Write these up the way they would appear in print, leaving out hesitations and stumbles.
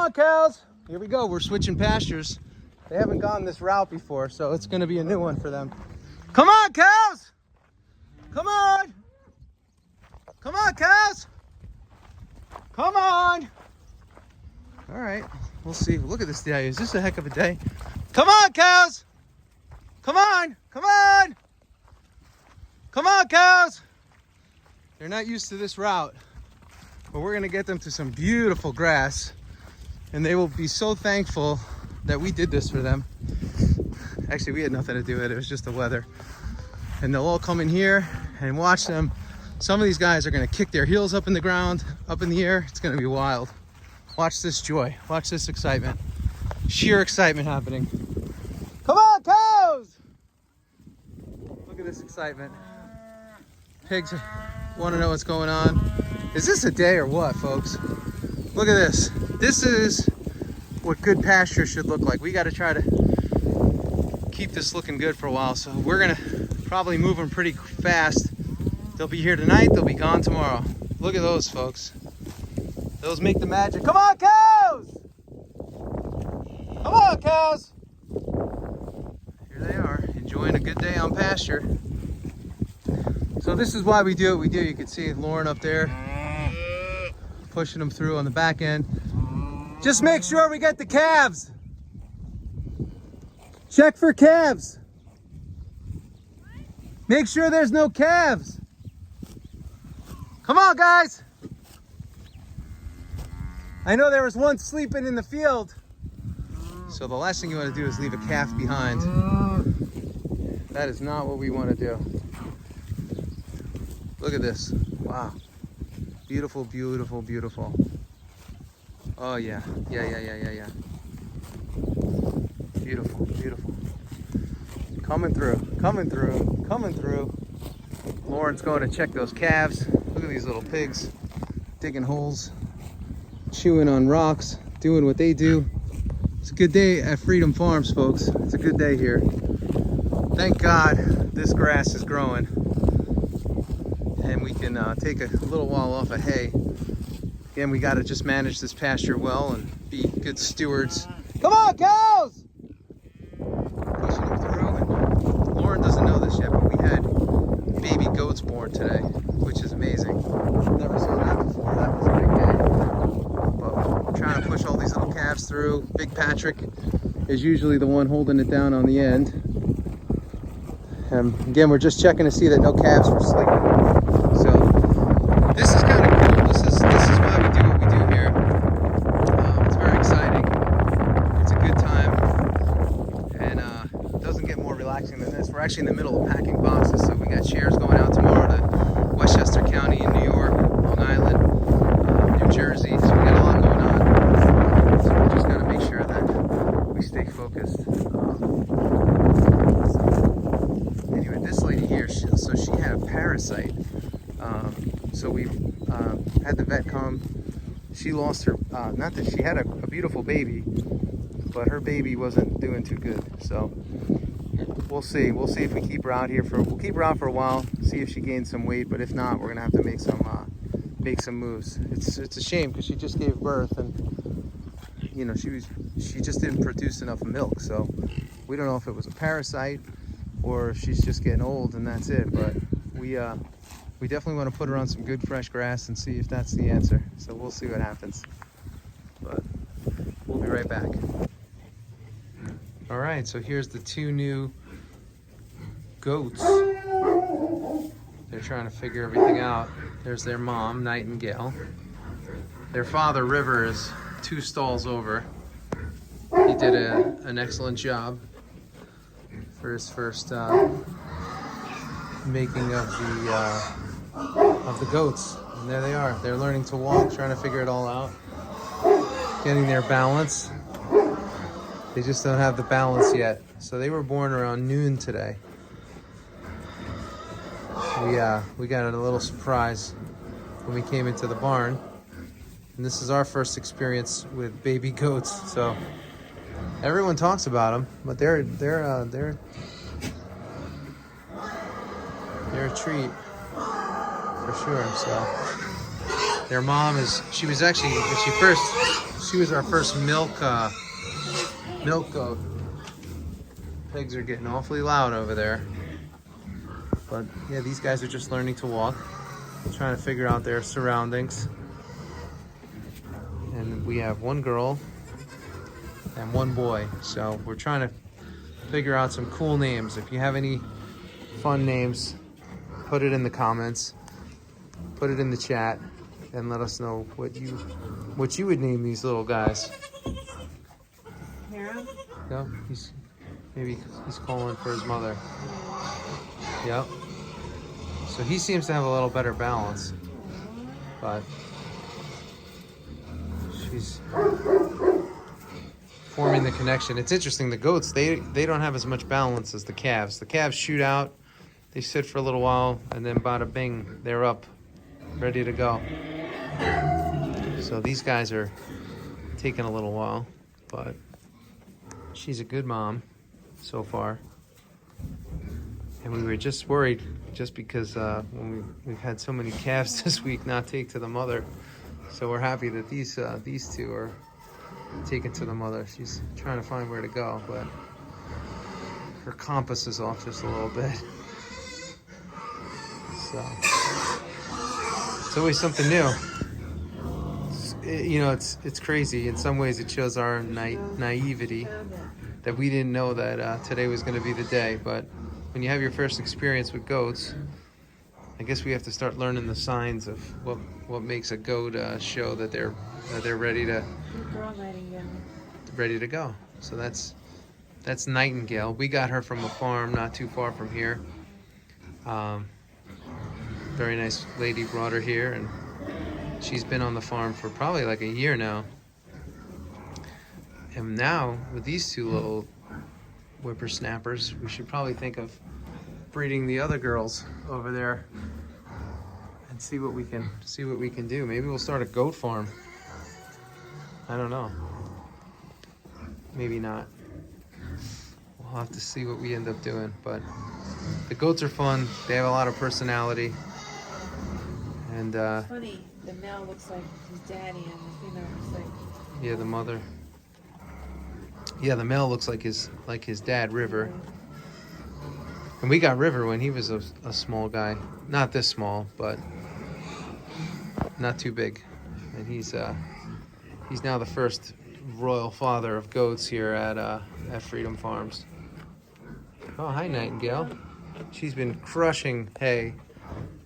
on, cows. Here we go. We're switching pastures. They haven't gone this route before, so it's going to be a new one for them. Come on, cows. Come on. Come on, cows. Come on. All right. We'll see. Look at this day. Is this a heck of a day? Come on, cows. Come on. Come on. Come on, cows. They're not used to this route, but we're going to get them to some beautiful grass, and they will be so thankful that we did this for them. Actually, we had nothing to do with it. It was just the weather. And they'll all come in here and watch them. Some of these guys are going to kick their heels up in the ground, up in the air. It's going to be wild. Watch this joy. Watch this excitement. Sheer excitement happening. Come on, cows! Look at this excitement. Pigs want to know what's going on. Is this a day or what, folks? Look at this. This is what good pasture should look like. We got to try to keep this looking good for a while. So we're going to probably move them pretty fast. They'll be here tonight. They'll be gone tomorrow. Look at those, folks. Those make the magic. Come on, cows! Come on, cows! Here they are, enjoying a good day on pasture. So this is why we do what we do. You can see Lauren up there pushing them through on the back end. Just make sure we get the calves. Check for calves. Make sure there's no calves. Come on, guys. I know there was one sleeping in the field. So the last thing you want to do is leave a calf behind. That is not what we want to do. Look at this. Wow. Beautiful, beautiful, beautiful. Oh yeah. Yeah. Beautiful, beautiful. Coming through, coming through, coming through. Lauren's going to check those calves. Look at these little pigs digging holes, chewing on rocks, doing what they do. It's a good day at Freedom Farms, folks. It's a good day here. Thank God this grass is growing and we can take a little while off of hay. Again, we got to just manage this pasture well and be good stewards. Come on, cows! Pushing them through. And Lauren doesn't know this yet, but we had baby goats born today, which is amazing. Never saw that before. That was a big day. But we're trying to push all these little calves through. Big Patrick is usually the one holding it down on the end. Again, we're just checking to see that no calves were sleeping. So this is kind of cool. This is why we do what we do here. It's very exciting. It's a good time, and it doesn't get more relaxing than this. We're actually in the middle of packing boxes, so we got shares going out tomorrow to Westchester County in New York, Long Island, New Jersey. So we got a lot going on. So we just got to make sure that we stay focused. Anyway, this lady here, so she had a parasite. So we had the vet come. She lost her, not that she had a beautiful baby, but her baby wasn't doing too good. So we'll see. We'll see if we keep her out here we'll keep her out for a while, see if she gains some weight. But if not, we're gonna have to make some moves. It's a shame because she just gave birth, and you know she just didn't produce enough milk. So we don't know if it was a parasite or if she's just getting old and that's it. But we definitely want to put her on some good fresh grass and see if that's the answer. So we'll see what happens. But we'll be right back. All right, so here's the two new goats. They're trying to figure everything out. There's their mom, Nightingale. Their father, River, is 2 stalls over. He did an excellent job for his first making of the goats. And there they are. They're learning to walk, trying to figure it all out, getting their balance. They just don't have the balance yet. So they were born around noon today. We got a little surprise when we came into the barn. And this is our first experience with baby goats. So everyone talks about them, but they're a treat for sure. So Their mom is, she was actually, she was our first milk goat. Pigs are getting awfully loud over there. But yeah, these guys are just learning to walk, trying to figure out their surroundings. And we have one girl and one boy. So we're trying to figure out some cool names. If you have any fun names, put it in the comments, put it in the chat, and let us know what you would name these little guys. Harold? Yep, maybe he's calling for his mother. Yep. So he seems to have a little better balance, but she's forming the connection. It's interesting, the goats, they don't have as much balance as the calves. The calves shoot out, they sit for a little while, and then bada bing, they're up, ready to go. So these guys are taking a little while, but she's a good mom so far. And we were just worried, just because when we've had so many calves this week not take to the mother. So we're happy that these two are taken to the mother. She's trying to find where to go, but her compass is off just a little bit. So it's always something new. It's crazy. In some ways, it shows our naivety that we didn't know that today was going to be the day. But when you have your first experience with goats, I guess we have to start learning the signs of what makes a goat show that they're ready to go. So that's Nightingale. We got her from a farm not too far from here. Very nice lady brought her here, and she's been on the farm for probably like a year now. And now with these two little whippersnappers, we should probably think of breeding the other girls over there and see what we can do. Maybe we'll start a goat farm. I don't know. Maybe not. We'll have to see what we end up doing. But the goats are fun. They have a lot of personality. And it's funny. The male looks like his daddy, and the female looks like. Yeah, the mother. Yeah, the male looks like his dad, River. And we got River when he was a small guy. Not this small, but not too big. And he's now the first royal father of goats here at Freedom Farms. Oh, hi Nightingale. She's been crushing hay.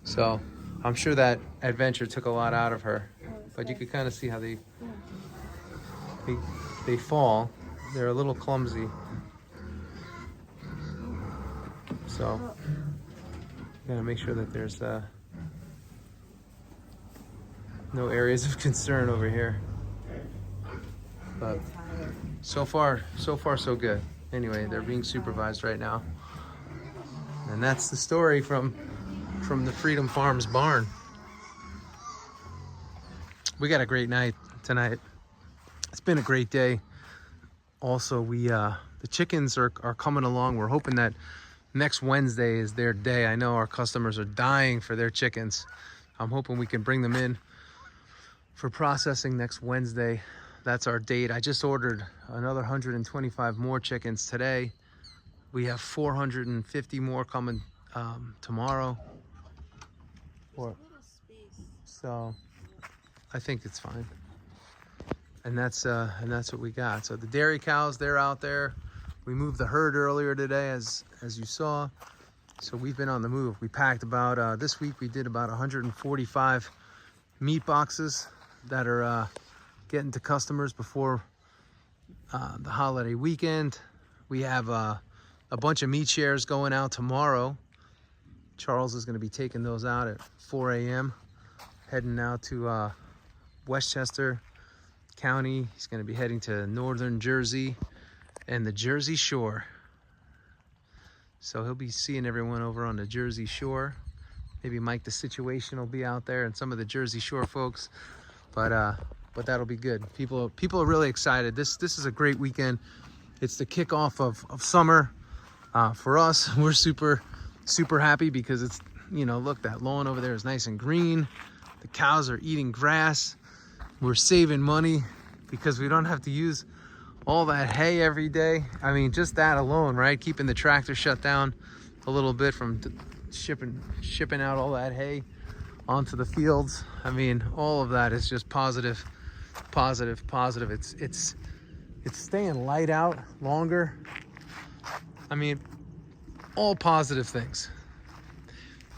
So I'm sure that adventure took a lot out of her. But you could kind of see how they fall. They're a little clumsy. So, gotta make sure that there's no areas of concern over here. But so far so good. Anyway, they're being supervised right now. And that's the story from the Freedom Farms barn. We got a great night tonight. It's been a great day. Also, the chickens are coming along. We're hoping that next Wednesday is their day. I know our customers are dying for their chickens. I'm hoping we can bring them in for processing next Wednesday. That's our date. I just ordered another 125 more chickens today. We have 450 more coming tomorrow. So I think it's fine. And that's what we got. So the dairy cows, they're out there. We moved the herd earlier today, as you saw. So we've been on the move. We packed about this week. We did about 145 meat boxes that are getting to customers before the holiday weekend. We have a bunch of meat shares going out tomorrow. Charles is going to be taking those out at 4 a.m. heading out to Westchester County. He's going to be heading to northern Jersey and the Jersey Shore. So he'll be seeing everyone over on the Jersey Shore. Maybe Mike the Situation will be out there and some of the Jersey Shore folks. But that'll be good. People are really excited. This is a great weekend. It's the kickoff of summer. For us, we're super happy because it's, look, that lawn over there is nice and green. The cows are eating grass. We're saving money because we don't have to use all that hay every day. I mean, just that alone, right? Keeping the tractor shut down a little bit from shipping out all that hay onto the fields. I mean, all of that is just positive. It's staying light out longer. I mean, all positive things.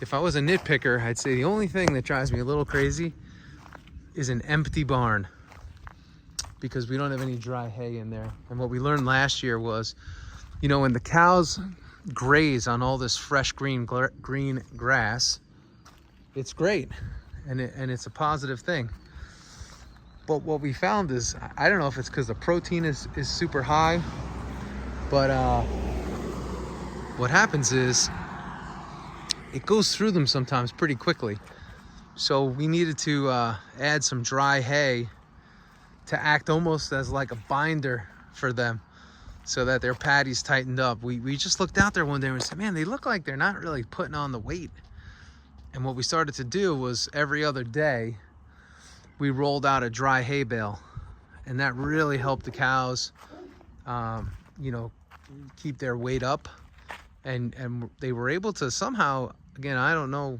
If I was a nitpicker, I'd say the only thing that drives me a little crazy is an empty barn, because we don't have any dry hay in there. And what we learned last year was, you know, when the cows graze on all this fresh green grass, it's great, and it's a positive thing. But what we found is, I don't know if it's because the protein is super high, but what happens is it goes through them sometimes pretty quickly. So we needed to add some dry hay to act almost as like a binder for them, so that their patties tightened up. We just looked out there one day and we said, man, they look like they're not really putting on the weight. And what we started to do was every other day, we rolled out a dry hay bale, and that really helped the cows, you know, keep their weight up, and they were able to somehow, again, I don't know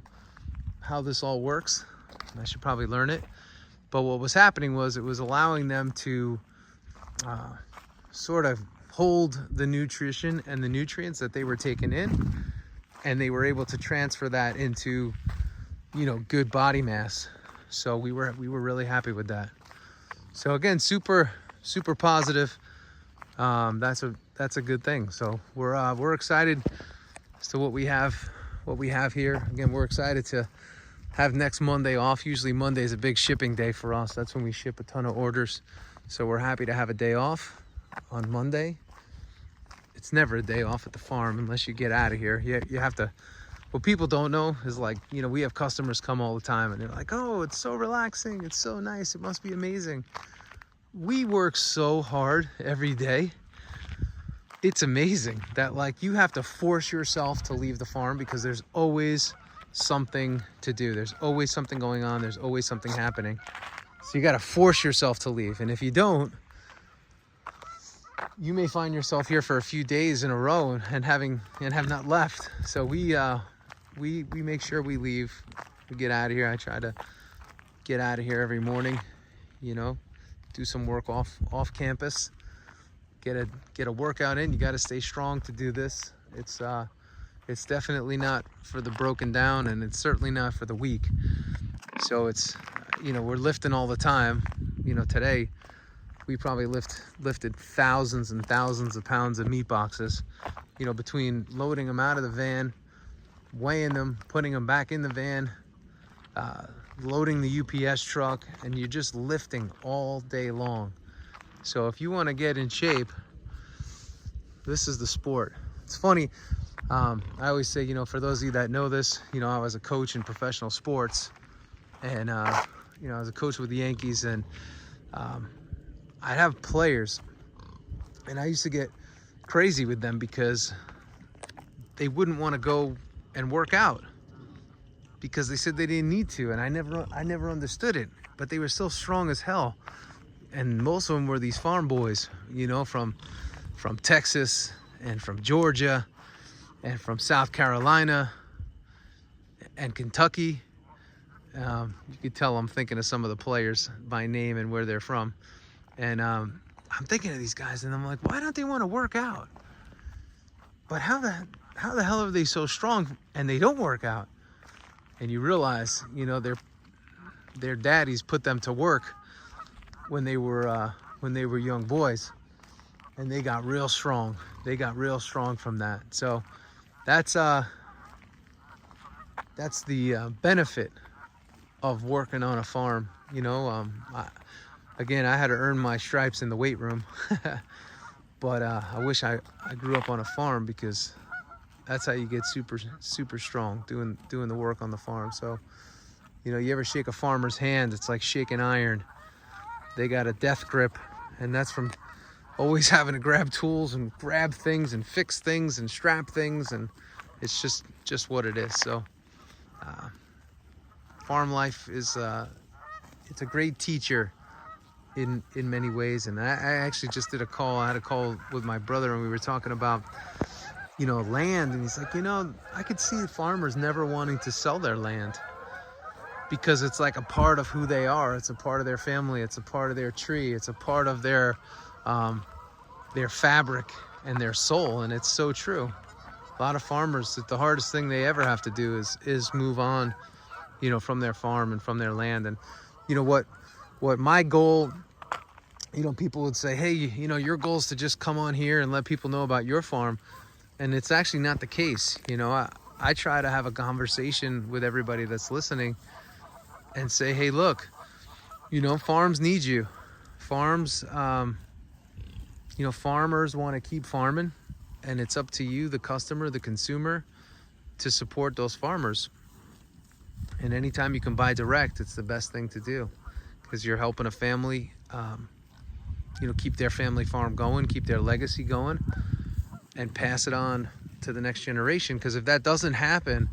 how this all works. I should probably learn it. But what was happening was it was allowing them to sort of hold the nutrition and the nutrients that they were taking in, and they were able to transfer that into, you know, good body mass. So we were really happy with that. So again, super positive. That's a good thing. So we're excited as to what we have here. Again, we're excited to have next Monday off. Usually Monday is a big shipping day for us. That's when we ship a ton of orders. So we're happy to have a day off on Monday. It's never a day off at the farm unless you get out of here. You have to. What people don't know is, like, you know, we have customers come all the time and they're like, oh, it's so relaxing. It's so nice. It must be amazing. We work so hard every day. It's amazing that, like, you have to force yourself to leave the farm because there's always something to do. There's always something going on. There's always something happening. So you got to force yourself to leave. And if you don't, you may find yourself here for a few days in a row and have not left. So we make sure we leave. We get out of here. I try to get out of here every morning, you know, do some work off campus, get a workout in. You got to stay strong to do this. It's definitely not for the broken down, and it's certainly not for the weak. So it's, you know, we're lifting all the time. You know, today we probably lifted thousands and thousands of pounds of meat boxes, you know, between loading them out of the van, weighing them, putting them back in the van, loading the UPS truck, and you're just lifting all day long. So if you want to get in shape, this is the sport. It's funny, I always say, you know, for those of you that know this, you know, I was a coach in professional sports, and you know, I was a coach with the Yankees, and I'd have players, and I used to get crazy with them because they wouldn't want to go and work out because they said they didn't need to, and I never understood it. But they were still strong as hell, and most of them were these farm boys, you know, from Texas and from Georgia and from South Carolina and Kentucky. You could tell I'm thinking of some of the players by name and where they're from, and I'm thinking of these guys, and I'm like, why don't they want to work out? But how the hell are they so strong and they don't work out? And you realize, you know, their daddies put them to work when they were young boys, and they got real strong. They got real strong from that. So that's the benefit of working on a farm. You know, again, I had to earn my stripes in the weight room. But I wish I grew up on a farm, because that's how you get super strong, doing the work on the farm. So, you know, you ever shake a farmer's hand, it's like shaking iron. They got a death grip, and that's from always having to grab tools and grab things and fix things and strap things, and it's just what it is. So farm life is it's a great teacher in many ways. And I actually just did a call. I had a call with my brother, and we were talking about, you know, land. And he's like, you know, I could see farmers never wanting to sell their land, because it's like a part of who they are. It's a part of their family. It's a part of their tree. It's a part of their fabric and their soul. And it's so true. A lot of farmers, the hardest thing they ever have to do is move on, you know, from their farm and from their land. And you know what my goal, you know, people would say, hey, you know, your goal is to just come on here and let people know about your farm. And it's actually not the case. You know, I try to have a conversation with everybody that's listening and say, hey, look, you know, farms need you. Farms, you know, farmers want to keep farming, and it's up to you, the customer, the consumer, to support those farmers. And anytime you can buy direct, it's the best thing to do, because you're helping a family, you know, keep their family farm going, keep their legacy going, and pass it on to the next generation. Because if that doesn't happen,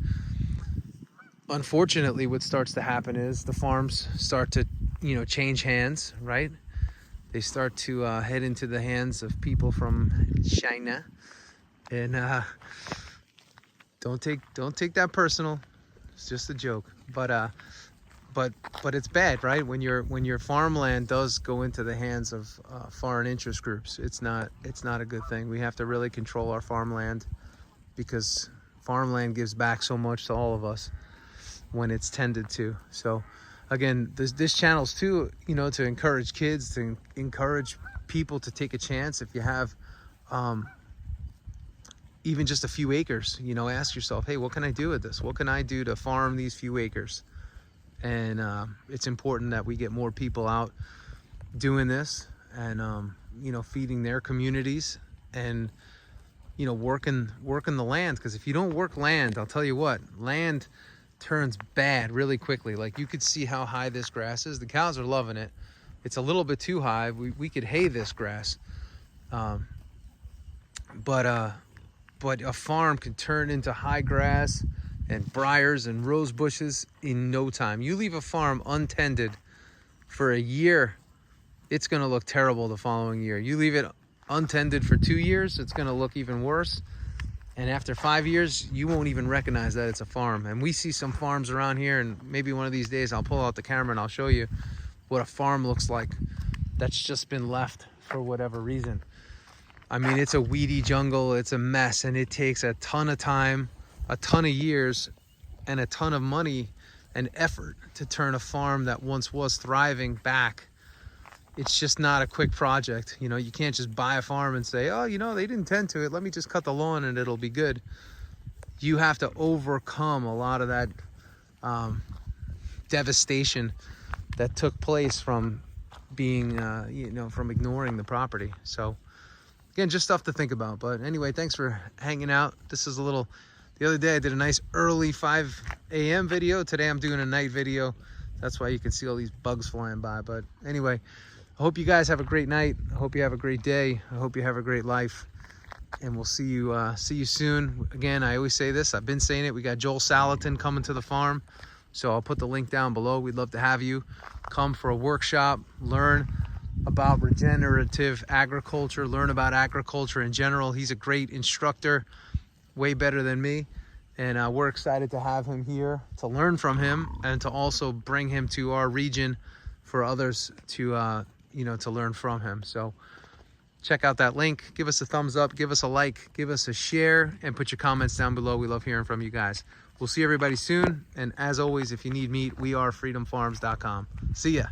unfortunately, what starts to happen is the farms start to, you know, change hands, right? They start to head into the hands of people from China, and don't take that personal. It's just a joke. But it's bad, right? When your farmland does go into the hands of foreign interest groups, it's not a good thing. We have to really control our farmland, because farmland gives back so much to all of us when it's tended to. So again, this channel's too, you know, to encourage kids, to encourage people to take a chance. If you have even just a few acres, you know, ask yourself, hey, what can I do with this? What can I do to farm these few acres? And it's important that we get more people out doing this, and you know, feeding their communities, and you know, working the land. Because if you don't work land, I'll tell you what, land turns bad really quickly. Like, you could see how high this grass is. The cows are loving it. It's a little bit too high. We could hay this grass, but a farm can turn into high grass and briars and rose bushes in no time. You leave a farm untended for a year, it's going to look terrible the following year. You leave it untended for 2 years, it's going to look even worse. And after 5 years, you won't even recognize that it's a farm. And we see some farms around here, and maybe one of these days I'll pull out the camera and I'll show you what a farm looks like that's just been left for whatever reason. I mean, it's a weedy jungle, it's a mess, and it takes a ton of time, a ton of years, and a ton of money and effort to turn a farm that once was thriving back. It's just not a quick project. You know, you can't just buy a farm and say, oh, you know, they didn't tend to it, let me just cut the lawn and it'll be good. You have to overcome a lot of that devastation that took place from being, you know, from ignoring the property. So again, just stuff to think about. But anyway, thanks for hanging out. This is a little, the other day I did a nice early 5 a.m. video. Today I'm doing a night video. That's why you can see all these bugs flying by. But anyway, I hope you guys have a great night. I hope you have a great day. I hope you have a great life. And we'll see you soon. Again, I always say this, I've been saying it, we got 𝐲𝐶 coming to the farm. So I'll put the link down below. We'd love to have you come for a workshop, learn about regenerative agriculture, learn about agriculture in general. He's a great instructor, way better than me. And we're excited to have him here, to learn from him, and to also bring him to our region for others to, you know, to learn from him. So check out that link. Give us a thumbs up, give us a like, give us a share, and put your comments down below. We love hearing from you guys. We'll see everybody soon. And as always, if you need meat, we are freedomfarms.com. See ya.